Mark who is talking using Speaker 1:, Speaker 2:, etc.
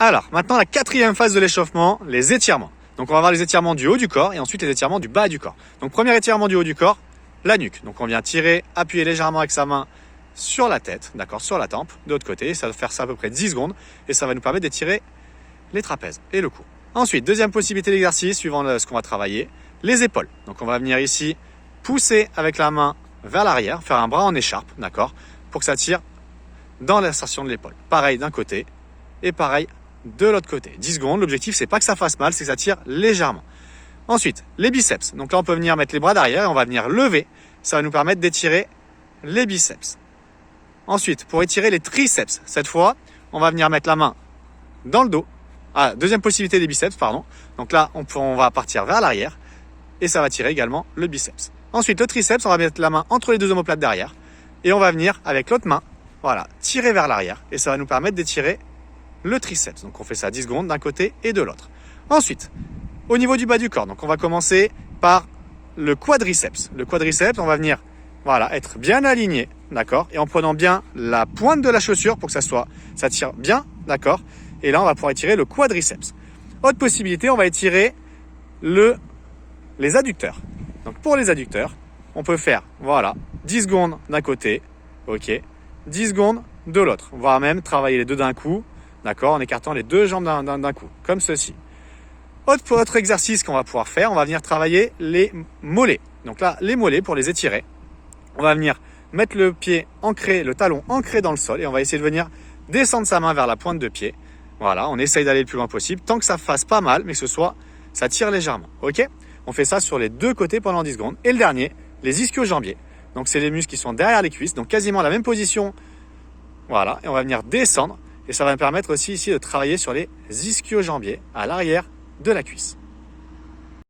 Speaker 1: Alors, maintenant la quatrième phase de l'échauffement, les étirements. Donc on va voir les étirements du haut du corps et ensuite les étirements du bas du corps. Donc premier étirement du haut du corps, la nuque. Donc on vient tirer, appuyer légèrement avec sa main sur la tête, d'accord, sur la tempe, de l'autre côté. Ça va faire ça à peu près 10 secondes et ça va nous permettre d'étirer les trapèzes et le cou. Ensuite, deuxième possibilité d'exercice, suivant ce qu'on va travailler, les épaules. Donc on va venir ici pousser avec la main vers l'arrière, faire un bras en écharpe, d'accord, pour que ça tire dans l'insertion de l'épaule. Pareil d'un côté et pareil de l'autre côté. 10 secondes, l'objectif c'est pas que ça fasse mal, c'est que ça tire légèrement. Ensuite, les biceps. Donc là on peut venir mettre les bras derrière et on va venir lever. Ça va nous permettre d'étirer les biceps. Ensuite, pour étirer les triceps, cette fois, on va venir mettre la main dans le dos. Ah, deuxième possibilité des biceps, pardon. Donc là, on va partir vers l'arrière et ça va tirer également le biceps. Ensuite, le triceps, on va mettre la main entre les deux omoplates derrière et on va venir avec l'autre main, voilà, tirer vers l'arrière et ça va nous permettre d'étirer le triceps. Donc on fait ça 10 secondes d'un côté et de l'autre. Ensuite, au niveau du bas du corps, donc on va commencer par le quadriceps. Le quadriceps, on va venir, voilà, être bien aligné, d'accord, et en prenant bien la pointe de la chaussure pour que ça tire bien, d'accord. Et là, on va pouvoir étirer le quadriceps. Autre possibilité, on va étirer les adducteurs. Donc pour les adducteurs, on peut faire, voilà, 10 secondes d'un côté, ok, 10 secondes de l'autre. On va même travailler les deux d'un coup, d'accord, en écartant les deux jambes d'un coup, comme ceci. Autre exercice qu'on va pouvoir faire, on va venir travailler les mollets. Donc là, les mollets, pour les étirer, on va venir mettre le pied ancré, le talon ancré dans le sol et on va essayer de venir descendre sa main vers la pointe de pied. Voilà, on essaye d'aller le plus loin possible, tant que ça fasse pas mal, mais que ça tire légèrement, ok. On fait ça sur les deux côtés pendant 10 secondes. Et le dernier, les ischio-jambiers. Donc c'est les muscles qui sont derrière les cuisses, donc quasiment la même position. Voilà, et on va venir descendre. Et ça va me permettre aussi ici de travailler sur les ischio-jambiers à l'arrière de la cuisse.